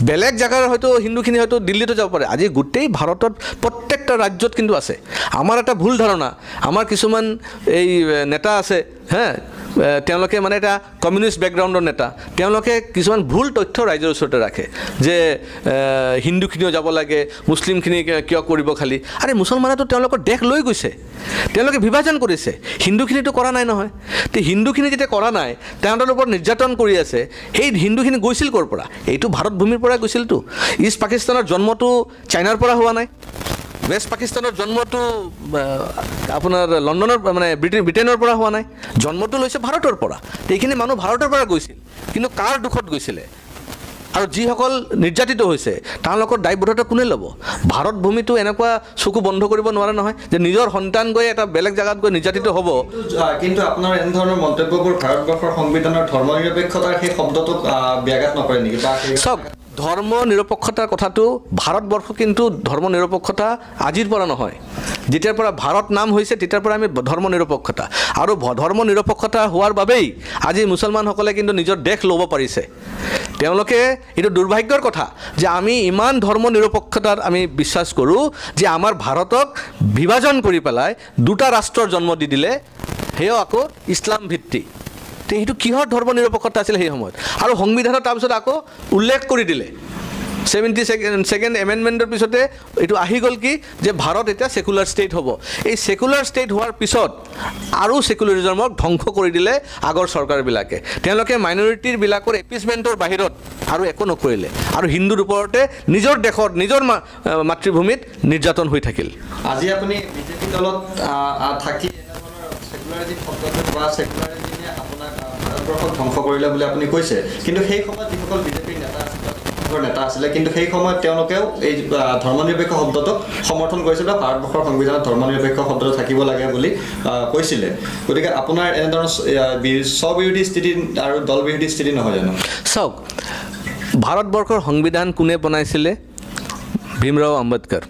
বেলেগ জেগাৰ হয়তো হিন্দুখিনি হয়তো দিল্লীতো যাব পাৰে। আজি গোটেই ভাৰতত প্ৰত্যেকটা ৰাজ্যত কিন্তু আছে। আমাৰ এটা ভুল ধাৰণা, আমাৰ কিছুমান এই নেতা আছে, তেওঁলোকে মানে এটা কমিউনিষ্ট বেকগ্ৰাউণ্ডৰ নেতা, তেওঁলোকে কিছুমান ভুল তথ্য ৰাইজৰ ওচৰতে ৰাখে যে হিন্দুখিনিও যাব লাগে, মুছলিমখিনি কিয় কৰিব খালি। আৰে মুছলমানেতো তেওঁলোকৰ দেশ লৈ গৈছে, তেওঁলোকে বিভাজন কৰিছে, হিন্দুখিনিতো কৰা নাই নহয়। তো হিন্দুখিনি যেতিয়া কৰা নাই, তেওঁলোকৰ ওপৰত নিৰ্যাতন কৰি আছে, সেই হিন্দুখিনি গৈছিল ক'ৰ পৰা? এইটো ভাৰত ভূমিৰ পৰা গৈছিলতো। ইষ্ট পাকিস্তানৰ জন্মটো চাইনাৰ পৰা হোৱা নাই, ৱেষ্ট পাকিস্তানৰ জন্মটো আপোনাৰ লণ্ডনৰ মানে ব্ৰিটেইনৰ পৰা হোৱা নাই, জন্মটো লৈছে ভাৰতৰ পৰা। এইখিনি মানুহ ভাৰতৰ পৰা গৈছিল, কিন্তু কাৰ দুখত গৈছিলে? আৰু যিসকল নিৰ্যাতিত হৈছে তেওঁলোকৰ দায়বদ্ধতা কোনে ল'ব? ভাৰত ভূমিটো এনেকুৱা চকু বন্ধ কৰিব নোৱাৰে নহয় যে নিজৰ সন্তান গৈ এটা বেলেগ জেগাত গৈ নিৰ্যাতিত হ'ব। কিন্তু আপোনাৰ এনেধৰণৰ মন্তব্যবোৰ ভাৰতবৰ্ষৰ সংবিধানৰ ধৰ্ম নিৰপেক্ষতাৰ সেই শব্দটোক ব্যাঘাত নকৰে নেকি? চাওক, ধৰ্ম নিৰপেক্ষতাৰ কথাটো ভাৰতবৰ্ষ কিন্তু ধৰ্ম নিৰপেক্ষতা আজিৰ পৰা নহয়, যেতিয়াৰ পৰা ভাৰত নাম হৈছে তেতিয়াৰ পৰা আমি ধৰ্ম নিৰপেক্ষতা, আৰু ধৰ্ম নিৰপেক্ষতা হোৱাৰ বাবেই আজি মুছলমানসকলে কিন্তু নিজৰ দেশ ল'ব পাৰিছে। তেওঁলোকে এইটো দুৰ্ভাগ্যৰ কথা যে আমি ইমান ধৰ্ম নিৰপেক্ষতাত আমি বিশ্বাস কৰোঁ যে আমাৰ ভাৰতক বিভাজন কৰি পেলাই দুটা ৰাষ্ট্ৰৰ জন্ম দি দিলে, সেয়াও আকৌ ইছলাম ভিত্তি। তো সেইটো কিহৰ ধৰ্ম নিৰপেক্ষতা আছিল সেই সময়ত? আৰু সংবিধানত তাৰপিছত আকৌ উল্লেখ কৰি দিলে 72nd এমেণ্ডমেণ্টৰ পিছতে এইটো আহি গ'ল কি যে ভাৰত এতিয়া ছেকুলাৰ ষ্টেট হ'ব। এই ছেকুলাৰ ষ্টেট হোৱাৰ পিছত আৰু ছেকুলাৰিজমক ধ্বংস কৰি দিলে আগৰ চৰকাৰবিলাকে। তেওঁলোকে মাইনৰিটিৰবিলাকৰ এপিছমেণ্টৰ বাহিৰত আৰু একো নকৰিলে, আৰু হিন্দুৰ ওপৰতে নিজৰ দেশত নিজৰ মাতৃভূমিত নিৰ্যাতন হৈ থাকিল। আজি আপুনি বিজেপি দলত থাকি ছেকুলাৰিজিম শব্দটো বা ছেকুলাৰিজিমে আপোনাক ভাৰতবৰ্ষক ধ্বংস কৰিলে বুলি আপুনি কৈছে, কিন্তু সেই সময়ত যিসকল বিজেপিৰ নেতা আছিলে কিন্তু সেই সময়ত তেওঁলোকেও এই ধৰ্মনিৰপেক্ষ শব্দটোক সমৰ্থন কৰিছিল বা ভাৰতবৰ্ষৰ সংবিধানত ধৰ্মনিৰপেক্ষ শব্দটো থাকিব লাগে বুলি কৈছিলে। গতিকে আপোনাৰ এনেধৰণৰ স্ববিৰোধী স্থিতি আৰু দল বিৰোধী স্থিতি নহয় জানো? চাওক, ভাৰতবৰ্ষৰ সংবিধান কোনে বনাইছিলে? ভীমৰাও আম্বেদকাৰ।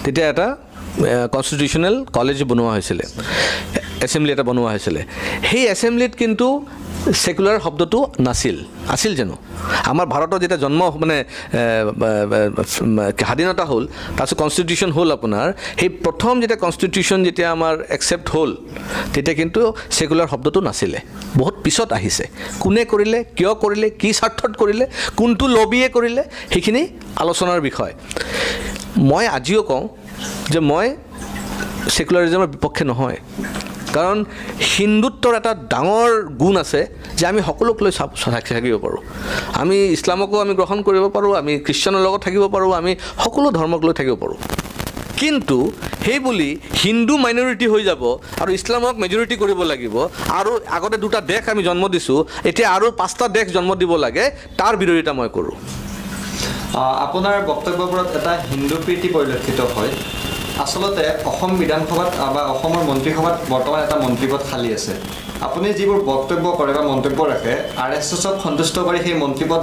তেতিয়া এটা কনষ্টিটিউশ্যনেল কলেজ বনোৱা হৈছিলে, এছেম্বলি এটা বনোৱা হৈছিলে। সেই এছেম্বলিত কিন্তু ছেকুলাৰ শব্দটো নাছিল, আছিল জানো? আমাৰ ভাৰতৰ যেতিয়া জন্ম মানে স্বাধীনতা হ'ল, তাৰপিছত কনষ্টিটিউশ্যন হ'ল আপোনাৰ, সেই প্ৰথম যেতিয়া কনষ্টিটিউশ্যন যেতিয়া আমাৰ একচেপ্ট হ'ল তেতিয়া কিন্তু ছেকুলাৰ শব্দটো নাছিলে, বহুত পিছত আহিছে। কোনে কৰিলে, কিয় কৰিলে, কি স্বাৰ্থত কৰিলে, কোনটো লবিয়ে কৰিলে, সেইখিনি আলোচনাৰ বিষয়। মই আজিও কওঁ যে মই ছেকুলাৰিজমৰ বিপক্ষে নহয়, কাৰণ হিন্দুত্বৰ এটা ডাঙৰ গুণ আছে যে আমি সকলোক লৈ থাকিব পাৰোঁ। আমি ইছলামকো আমি গ্ৰহণ কৰিব পাৰোঁ, আমি খ্ৰীষ্টানৰ লগত থাকিব পাৰোঁ, আমি সকলো ধৰ্মক লৈ থাকিব পাৰোঁ। কিন্তু সেই বুলি হিন্দু মাইনৰিটি হৈ যাব আৰু ইছলামক মেজৰিটি কৰিব লাগিব, আৰু আগতে দুটা দেশ আমি জন্ম দিছোঁ, এতিয়া আৰু 5টা দেশ জন্ম দিব লাগে, তাৰ বিৰোধিতা মই কৰোঁ। আপোনাৰ বক্তব্যবোৰত এটা হিন্দু প্ৰীতি পৰিলক্ষিত হয়। আচলতে অসম বিধানসভাত বা অসমৰ মন্ত্ৰীসভাত বৰ্তমান এটা মন্ত্ৰীপদ খালী আছে। আপুনি যিবোৰ বক্তব্য কৰে বা মন্তব্য ৰাখে, RSSক সন্তুষ্ট কৰি সেই মন্ত্ৰীপদ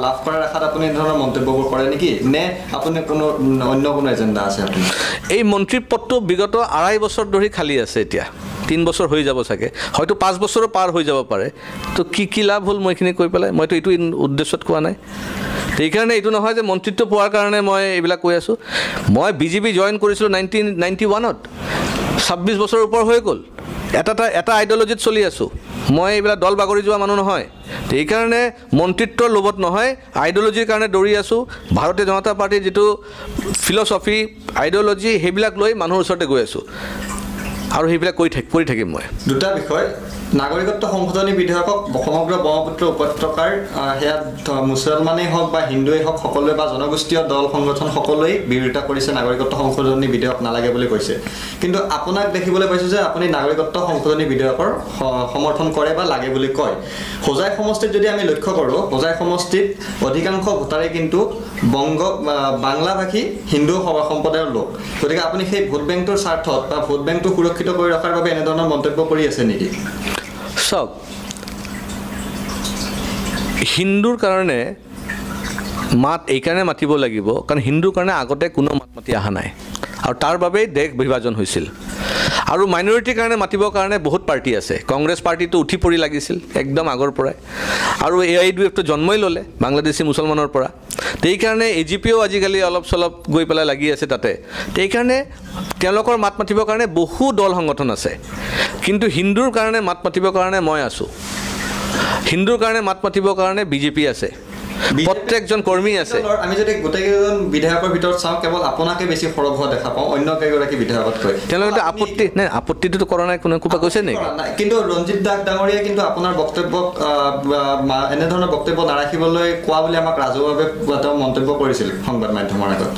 লাভ কৰাৰ আশাত আপুনি এনেধৰণৰ মন্তব্যবোৰ কৰে নেকি, নে আপুনি অন্য কোনো এজেণ্ডা আছে? আপুনি এই মন্ত্ৰীপদটো বিগত 2.5 বছৰ ধৰি খালী আছে, এতিয়া 3 বছৰ হৈ যাব চাগে, হয়তো 5 বছৰো পাৰ হৈ যাব পাৰে। তো কি লাভ হ'ল মই এইখিনি কৈ পেলাই? মইতো এইটো উদ্দেশ্যত কোৱা নাই। সেইকাৰণে এইটো নহয় যে মন্ত্ৰিত্ব পোৱাৰ কাৰণে মই এইবিলাক কৈ আছোঁ। মই BJP জইন কৰিছিলোঁ 1991ত, 26 বছৰৰ ওপৰ হৈ গ'ল। এটা আইডিঅলজিত চলি আছোঁ। মই এইবিলাক দল বাগৰি যোৱা মানুহ নহয়। সেইকাৰণে মন্ত্ৰিত্বৰ লোভত নহয়, আইডিঅলজিৰ কাৰণে দৌৰি আছোঁ। ভাৰতীয় জনতা পাৰ্টীৰ যিটো ফিলচফি, আইডিঅলজি, সেইবিলাক লৈ মানুহৰ ওচৰতে গৈ আছোঁ, আৰু সেইবিলাক কৰি থাকিম মই। দুটা বিষয়, নাগৰিকত্ব সংশোধনী বিধেয়কক সমগ্ৰ ব্ৰহ্মপুত্ৰ উপত্যকাৰ সেয়া মুছলমানেই হওক বা হিন্দুৱেই হওক সকলোৱে বা জনগোষ্ঠীয় দল সংগঠন সকলোৱেই বিৰোধিতা কৰিছে, নাগৰিকত্ব সংশোধনী বিধেয়ক নালাগে বুলি কৈছে। কিন্তু আপোনাক দেখিবলৈ পাইছোঁ যে আপুনি নাগৰিকত্ব সংশোধনী বিধেয়কৰ সমৰ্থন কৰে বা লাগে বুলি কয়। হোজাই সমষ্টিত যদি আমি লক্ষ্য কৰোঁ, হোজাই সমষ্টিত অধিকাংশ ভোটাৰেই কিন্তু বাংলাভাষী হিন্দু সম্প্ৰদায়ৰ লোক। গতিকে আপুনি সেই ভোট বেংকটোৰ স্বাৰ্থত বা ভোট বেংকটো সুৰক্ষিত কৰি ৰখাৰ বাবে এনেধৰণৰ মন্তব্য কৰি আছে নেকি? চাওক, হিন্দুৰ কাৰণে মাত এইকাৰণে মাতিব লাগিব কাৰণ হিন্দুৰ কাৰণে আগতে কোনো মাত মাতি অহা নাই। আৰু তাৰ বাবেই দেশ বিভাজন হৈছিল আৰু মাইনৰিটিৰ কাৰণে মাতিবৰ কাৰণে বহুত পাৰ্টি আছে কংগ্ৰেছ পাৰ্টিটো উঠি পৰি লাগিছিল একদম আগৰ পৰাই আৰু AIUDFটো জন্মই ল'লে বাংলাদেশী মুছলমানৰ পৰা সেইকাৰণে AGPও আজিকালি অলপ চলপ গৈ পেলাই লাগি আছে তাতে সেইকাৰণে তেওঁলোকৰ মাত মাতিবৰ কাৰণে বহু দল সংগঠন আছে কিন্তু হিন্দুৰ কাৰণে মাত মাতিবৰ কাৰণে মই আছোঁ হিন্দুৰ কাৰণে মাত মাতিবৰ কাৰণে BJP আছে প্ৰত্যেকজন কৰ্মী আছে আমি যদি গোটেইকেইজন বিধায়কৰ ভিতৰত চাওঁ কেৱল আপোনাকে বেছি সৰব হোৱা দেখা পাওঁ অন্য কেইগৰাকী বিধায়কতকৈ তেওঁলোকে আপত্তিটো কৰা নাই কোনে কোনোবা কৈছে নেকি কিন্তু ৰঞ্জিত দাস ডাঙৰীয়াই কিন্তু আপোনাৰ বক্তব্যক এনেধৰণৰ বক্তব্য নাৰাখিবলৈ কোৱা বুলি আমাক ৰাজহুৱাভাৱে তেওঁ মন্তব্য কৰিছিল সংবাদ মাধ্যমৰ আগত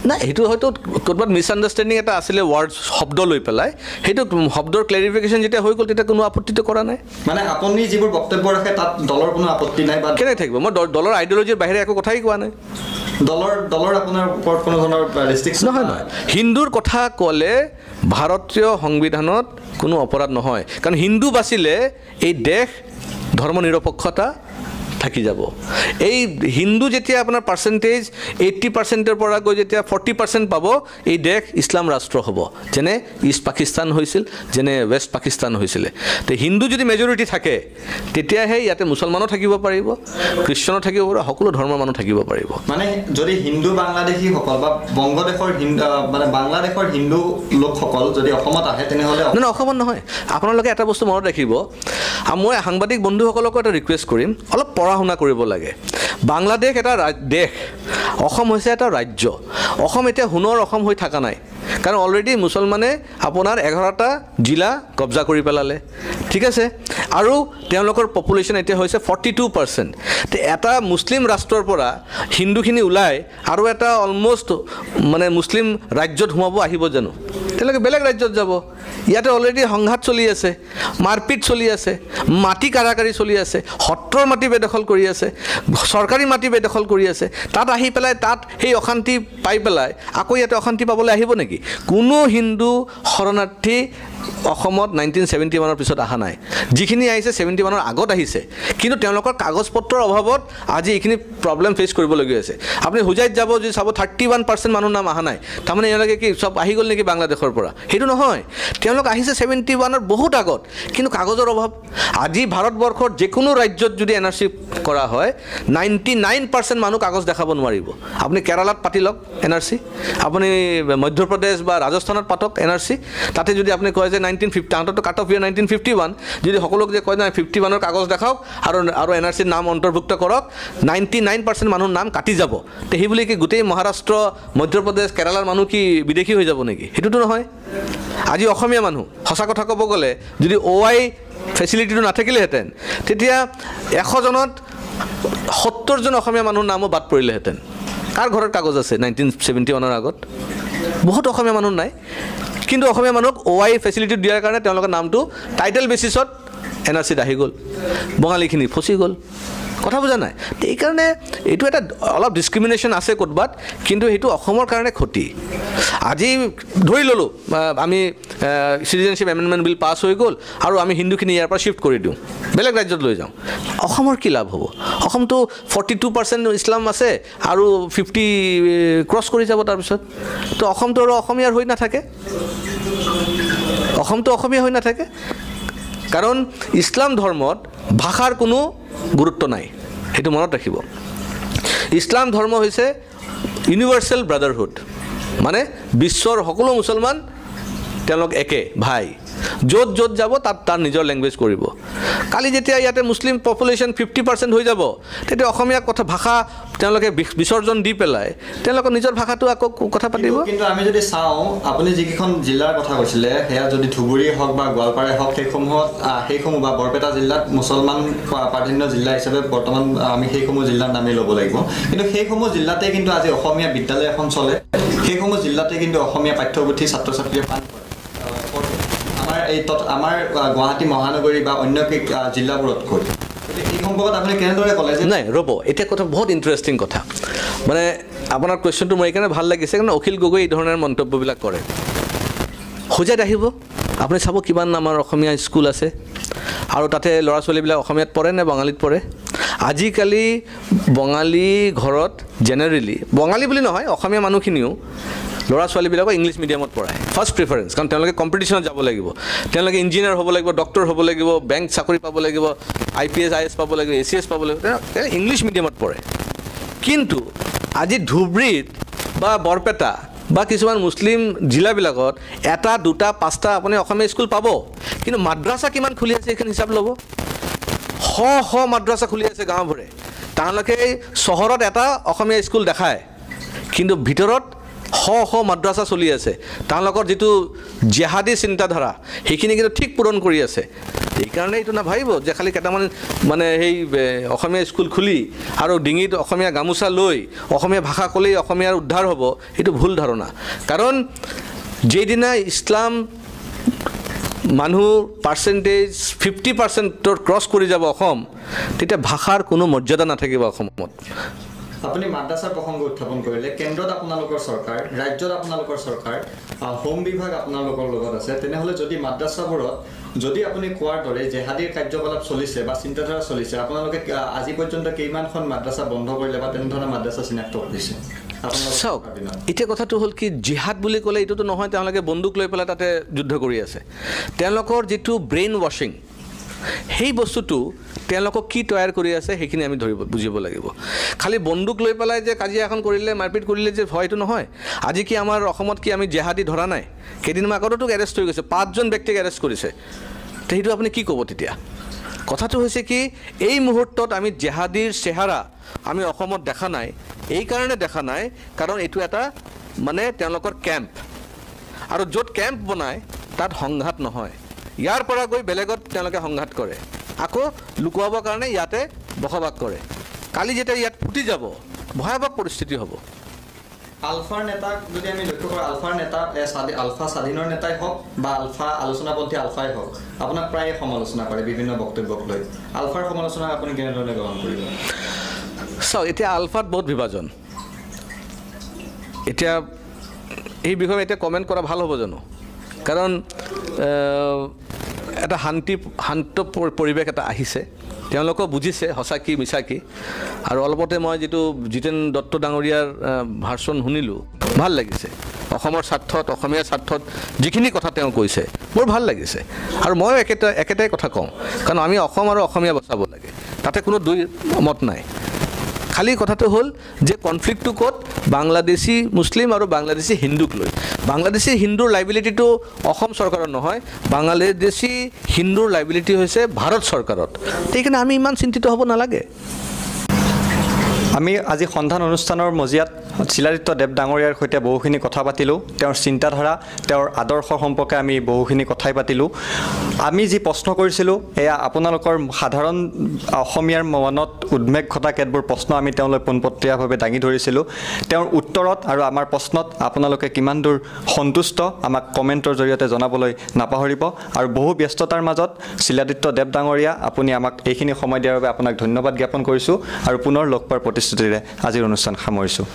নাই সেইটো হয়তো ক'ৰবাত মিছআণ্ডাৰষ্টেণ্ডিং এটা আছিলে ৱাৰ্ড শব্দ লৈ পেলাই সেইটো শব্দৰ ক্লেৰিফিকেশ্যন যেতিয়া হৈ গ'ল তেতিয়া কোনো আপত্তিটো কৰা নাই মানে আপুনি যিবোৰ বক্তব্য ৰাখে তাত দলৰ কোনো আপত্তি নাই বা কেনেকৈ থাকিব মই দলৰ আইডিঅলজিৰ বাহিৰে একো কথাই কোৱা নাই দলৰ আপোনাৰ ওপৰত কোনো ধৰণৰ ৰেষ্ট্ৰিকশ্যন নহয় হিন্দুৰ কথা ক'লে ভাৰতীয় সংবিধানত কোনো অপৰাধ নহয় কাৰণ হিন্দু বাচিলে এই দেশ ধৰ্ম নিৰপেক্ষতা থাকি যাব এই হিন্দু যেতিয়া আপোনাৰ পাৰ্চেণ্টেজ 80%ৰ পৰা গৈ যেতিয়া 40% পাব এই দেশ ইছলাম ৰাষ্ট্ৰ হ'ব যেনে ইষ্ট পাকিস্তান হৈছিল যেনে ৱেষ্ট পাকিস্তান হৈছিলে তো হিন্দু যদি মেজৰিটি থাকে তেতিয়াহে ইয়াতে মুছলমানো থাকিব পাৰিব খ্ৰীষ্টানো থাকিব পাৰিব সকলো ধৰ্মৰ মানুহ থাকিব পাৰিব মানে যদি হিন্দু বাংলাদেশীসকল বা বংগদেশৰ মানে বাংলাদেশৰ হিন্দু লোকসকল যদি অসমত আহে তেনেহ'লে নহয় অসমত নহয় আপোনালোকে এটা বস্তু মনত ৰাখিব মই সাংবাদিক বন্ধুসকলকো এটা ৰিকুৱেষ্ট কৰিম অলপ পঢ়া শুনা কৰিব লাগে বাংলাদেশ এটা দেশ অসম হৈছে এটা ৰাজ্য অসম এতিয়া সোণৰ অসম হৈ থকা নাই কাৰণ অলৰেডি মুছলমানে আপোনাৰ 11টা জিলা কব্জা কৰি পেলালে ঠিক আছে আৰু তেওঁলোকৰ পপুলেশ্যন এতিয়া হৈছে 42% তো এটা মুছলিম ৰাষ্ট্ৰৰ পৰা হিন্দুখিনি ওলাই আৰু এটা অলমষ্ট মানে মুছলিম ৰাজ্যত সোমাব আহিব জানো তেওঁলোকে বেলেগ ৰাজ্যত যাব ইয়াতে অলৰেডি সংঘাত চলি আছে মাৰপিট চলি আছে মাটি কাৰাকাৰী চলি আছে সত্ৰৰ মাটি বেদখল কৰি আছে চৰকাৰী মাটি বেদখল কৰি আছে তাত আহি পেলাই তাত সেই অশান্তি পাই পেলাই আকৌ ইয়াতে অশান্তি পাবলৈ আহিব নেকি কোনো হিন্দু শৰণাৰ্থী অসমত 1971ৰ পিছত অহা নাই যিখিনি আহিছে 71ৰ আগত আহিছে কিন্তু তেওঁলোকৰ কাগজ পত্ৰৰ অভাৱত আজি এইখিনি প্ৰব্লেম ফেচ কৰিবলগীয়া হৈছে আপুনি হুজাইত যাব যদি চাব 31% মানুহৰ নাম অহা নাই তাৰমানে এওঁলোকে কি চব আহি গ'ল নেকি বাংলাদেশৰ পৰা সেইটো নহয় তেওঁলোক আহিছে 71ৰ বহুত আগত কিন্তু কাগজৰ অভাৱ আজি ভাৰতবৰ্ষৰ যিকোনো ৰাজ্যত যদি NRC কৰা হয় 99% মানুহ কাগজ দেখাব নোৱাৰিব আপুনি কেৰালাত পাতি লওক NRC আপুনি মধ্যপ্ৰদেশ বা ৰাজস্থানত পাতক NRC তাতে যদি আপুনি কয় যে 1950 তাহাঁতৰতো কাট অফ ইয়াৰ 1951 যদি সকলোক যে কয় না 51ৰ কাগজ দেখাওক আৰু NRCৰ নাম অন্তৰ্ভুক্ত কৰক 99% মানুহৰ নাম কাটি যাব তে সেই বুলি কি গোটেই মহাৰাষ্ট্ৰ মধ্যপ্ৰদেশ কেৰালাৰ মানুহ কি বিদেশী হৈ যাব নেকি সেইটোতো নহয় আজি অসমীয়া মানুহ সঁচা কথা ক'ব গ'লে যদি OI ফেচিলিটিটো নাথাকিলেহেঁতেন তেতিয়া 100 জনত 70 জন অসমীয়া মানুহৰ নামো বাদ পৰিলেহেঁতেন কাৰ ঘৰত কাগজ আছে 1971ৰ আগত বহুত অসমীয়া মানুহ নাই কিন্তু অসমীয়া মানুহক OI ফেচিলিটি দিয়াৰ কাৰণে তেওঁলোকৰ নামটো টাইটেল বেচিছত NRCত আহি গ'ল বঙালীখিনি ফচি গ'ল কথা বুজা নাই এইকাৰণে এইটো এটা অলপ ডিছক্ৰিমিনেশ্যন আছে ক'ৰবাত কিন্তু সেইটো অসমৰ কাৰণে ক্ষতি আজি ধৰি ল'লোঁ আমি চিটিজেনশ্বিপ এমেণ্ডমেণ্ট বিল পাছ হৈ গ'ল আৰু আমি হিন্দুখিনি ইয়াৰ পৰা শ্বিফ্ট কৰি দিওঁ বেলেগ ৰাজ্যত লৈ যাওঁ অসমৰ কি লাভ হ'ব অসমটো 42% ইছলাম আছে আৰু 50 ক্ৰছ কৰি যাব তাৰপিছত তো অসমটো আৰু অসমীয়াৰ হৈ নাথাকে অসমটো অসমীয়া হৈ নাথাকে কাৰণ ইছলাম ধৰ্মত ভাষাৰ কোনো গুৰুত্ব নাই সেইটো মনত ৰাখিব ইছলাম ধৰ্ম হৈছে ইউনিভাৰ্চেল ব্ৰাদাৰহুড মানে বিশ্বৰ সকলো মুছলমান তেওঁলোক একে ভাই য'ত য'ত যাব তাত তাৰ নিজৰ লেংগুৱেজ কৰিব কালি যেতিয়া ইয়াতে মুছলিম পপুলেশ্যন 50% হৈ যাব তেতিয়া অসমীয়া কথা ভাষা তেওঁলোকে বিসৰ্জন দি পেলাই তেওঁলোকৰ নিজৰ ভাষাটো আকৌ কথা পাতিব কিন্তু আমি যদি চাওঁ আপুনি যিকেইখন জিলাৰ কথা কৈছিলে সেয়া যদি ধুবুৰী হওক বা গোৱালপাৰাই হওক সেইসমূহ বা বৰপেটা জিলাত মুছলমান প্ৰাধান্য জিলা হিচাপে বৰ্তমান আমি সেইসমূহ জিলাৰ নামেই ল'ব লাগিব কিন্তু সেইসমূহ জিলাতে কিন্তু আজি অসমীয়া বিদ্যালয় এখন চলে সেইসমূহ জিলাতে কিন্তু অসমীয়া পাঠ্যপুথি ছাত্ৰ ছাত্ৰীয়ে পাঠ কৰে আমাৰ গুৱাহাটী মহানগৰী বা অন্য জিলাবোৰতকৈ এই সম্পৰ্কত আপুনি কেনেদৰে ক'লে যে নাই ৰ'ব এতিয়া কথা বহুত ইণ্টাৰেষ্টিং কথা মানে আপোনাৰ কুৱেশ্যনটো মোৰ এইকাৰণে ভাল লাগিছে কাৰণ অখিল গগৈ এই ধৰণৰ মন্তব্যবিলাক কৰে হোজাইত আহিব আপুনি চাব কিমান আমাৰ অসমীয়া স্কুল আছে আৰু তাতে ল'ৰা ছোৱালীবিলাক অসমীয়াত পঢ়ে নে বঙালীত পঢ়ে আজিকালি বঙালী ঘৰত জেনেৰেলি বঙালী বুলি নহয় অসমীয়া মানুহখিনিও ল'ৰা ছোৱালীবিলাকক ইংলিছ মিডিয়ামত পঢ়ায় ফাৰ্ষ্ট প্ৰিফাৰেঞ্চ কাৰণ তেওঁলোকে কম্পিটিশ্যনত যাব লাগিব তেওঁলোকে ইঞ্জিনিয়াৰ হ'ব লাগিব ডক্টৰ হ'ব লাগিব বেংক চাকৰি পাব লাগিব IPS IAS পাব লাগিব ACS পাব লাগিব ইংলিছ মিডিয়ামত পঢ়ে কিন্তু আজি ধুবুৰীত বা বৰপেটা বা কিছুমান মুছলিম জিলাবিলাকত এটা দুটা পাঁচটা আপুনি অসমীয়া স্কুল পাব কিন্তু মাদ্ৰাছা কিমান খুলি আছে এইখন হিচাপ ল'ব শ মাদ্ৰাছা খুলি আছে গাঁওবোৰে তেওঁলোকে চহৰত এটা অসমীয়া স্কুল দেখায় কিন্তু ভিতৰত শ মাদ্ৰাছা চলি আছে তেওঁলোকৰ যিটো জেহাদী চিন্তাধাৰা সেইখিনি কিন্তু ঠিক পূৰণ কৰি আছে এইকাৰণে এইটো নাভাবিব যে খালি কেইটামান মানে সেই অসমীয়া স্কুল খুলি আৰু ডিঙিত অসমীয়া গামোচা লৈ অসমীয়া ভাষা ক'লেই অসমীয়াৰ উদ্ধাৰ হ'ব এইটো ভুল ধাৰণা কাৰণ যেইদিনা ইছলাম মানুহ পাৰ্চেণ্টেজ 50%ৰ ক্ৰছ কৰি যাব অসম তেতিয়া ভাষাৰ কোনো মৰ্যাদা নাথাকিব অসমত আপুনি মাদ্ৰাছাৰ প্ৰসংগ উত্থাপন কৰিলে কেন্দ্ৰত আপোনালোকৰ চৰকাৰ ৰাজ্যত আপোনালোকৰ চৰকাৰ হোম বিভাগ আপোনালোকৰ লগত আছে তেনেহ'লে যদি মাদ্ৰাছাবোৰত যদি আপুনি কোৱাৰ দৰে জেহাদীৰ কাৰ্যকলাপ চলিছে বা চিন্তাধাৰা চলিছে আপোনালোকে আজি পৰ্যন্ত কেইমানখন মাদ্ৰাছা বন্ধ কৰিলে বা তেনেধৰণৰ মাদ্ৰাছা চিনাক্ত কৰিছে চাওক এতিয়া কথাটো হ'ল কি জিহাদ বুলি ক'লে এইটোতো নহয় তেওঁলোকে বন্দুক লৈ পেলাই তাতে যুদ্ধ কৰি আছে তেওঁলোকৰ যিটো ব্ৰেইন ৱাশ্বিং সেই বস্তুটো তেওঁলোকক কি তৈয়াৰ কৰি আছে সেইখিনি আমি বুজিব লাগিব খালি বন্দুক লৈ পেলাই যে কাজিয়া এখন কৰিলে মাৰপিট কৰিলে যে ভয়টো নহয় আজি কি আমাৰ অসমত কি আমি জেহাদী ধৰা নাই কেইদিনমান আগতো এৰেষ্ট হৈ গৈছে 5জন ব্যক্তিক এৰেষ্ট কৰিছে সেইটো আপুনি কি ক'ব তেতিয়া কথাটো হৈছে কি এই মুহূৰ্তত আমি জেহাদীৰ চেহাৰা আমি অসমত দেখা নাই এই কাৰণে দেখা নাই কাৰণ এইটো এটা মানে তেওঁলোকৰ কেম্প আৰু য'ত কেম্প বনায় তাত সংঘাত নহয় ইয়াৰ পৰা গৈ বেলেগত তেওঁলোকে সংঘাত কৰে আকৌ লুকুৱাবৰ কাৰণে ইয়াতে বসবাস কৰে কালি যেতিয়া ইয়াত ফুটি যাব ভয়াৱহ পৰিস্থিতি হ'ব আলফাৰ নেতাক যদি আমি লক্ষ্য কৰোঁ আলফাৰ নেতা আলফা স্বাধীনৰ নেতাই হওক বা আলফা আলোচনাপন্থী আলফাই হওক আপোনাক প্ৰায়ে সমালোচনা কৰে বিভিন্ন বক্তব্যক লৈ আলফাৰ সমালোচনা আপুনি কেনেধৰণে গ্ৰহণ কৰিব চাওক এতিয়া আলফাত বহুত বিভাজন এতিয়া এই বিষয়ে এতিয়া কমেণ্ট কৰা ভাল হ'ব জানো কাৰণ এটা শান্ত পৰিৱেশ এটা আহিছে তেওঁলোকেও বুজিছে সঁচা কি মিছা কি আৰু অলপতে মই যিটো জিতেন দত্ত ডাঙৰীয়াৰ ভাৰ্চন শুনিলোঁ ভাল লাগিছে অসমৰ স্বাৰ্থত অসমীয়াৰ স্বাৰ্থত যিখিনি কথা তেওঁ কৈছে মোৰ ভাল লাগিছে আৰু ময়ো একেটাই কথা কওঁ কাৰণ আমি অসম আৰু অসমীয়া বচাব লাগে তাতে কোনো দুই মত নাই খালি কথাটো হ'ল যে কনফ্লিক্টটো ক'ত বাংলাদেশী মুছলিম আৰু বাংলাদেশী হিন্দুক লৈ বাংলাদেশী হিন্দুৰ লাইবিলিটিটো অসম চৰকাৰৰ নহয় বাংলাদেশী হিন্দুৰ লাইবিলিটি হৈছে ভাৰত চৰকাৰত সেইকাৰণে আমি ইমান চিন্তিত হ'ব নালাগে আমি আজি সন্ধান অনুষ্ঠানৰ মজিয়াত শিলাদিত্য দেৱ ডাঙৰীয়াৰ সৈতে বহুখিনি কথা পাতিলোঁ তেওঁৰ চিন্তাধাৰা তেওঁৰ আদৰ্শ সম্পৰ্কে আমি বহুখিনি কথাই পাতিলোঁ আমি যি প্ৰশ্ন কৰিছিলোঁ এয়া আপোনালোকৰ সাধাৰণ অসমীয়াৰ মনত উদ্বেগ ঘটা কেতবোৰ প্ৰশ্ন আমি তেওঁলৈ পোনপটীয়াভাৱে দাঙি ধৰিছিলোঁ তেওঁৰ উত্তৰত আৰু আমাৰ প্ৰশ্নত আপোনালোকে কিমান দূৰ সন্তুষ্ট আমাক কমেণ্টৰ জৰিয়তে জনাবলৈ নাপাহৰিব আৰু বহু ব্যস্ততাৰ মাজত শিলাদিত্য দেৱ ডাঙৰীয়া আপুনি আমাক এইখিনি সময় দিয়াৰ বাবে আপোনাক ধন্যবাদ জ্ঞাপন কৰিছোঁ আৰু পুনৰ লগ পোৱাৰ প্ৰতিশ্ৰুতিৰে আজিৰ অনুষ্ঠান সামৰিছোঁ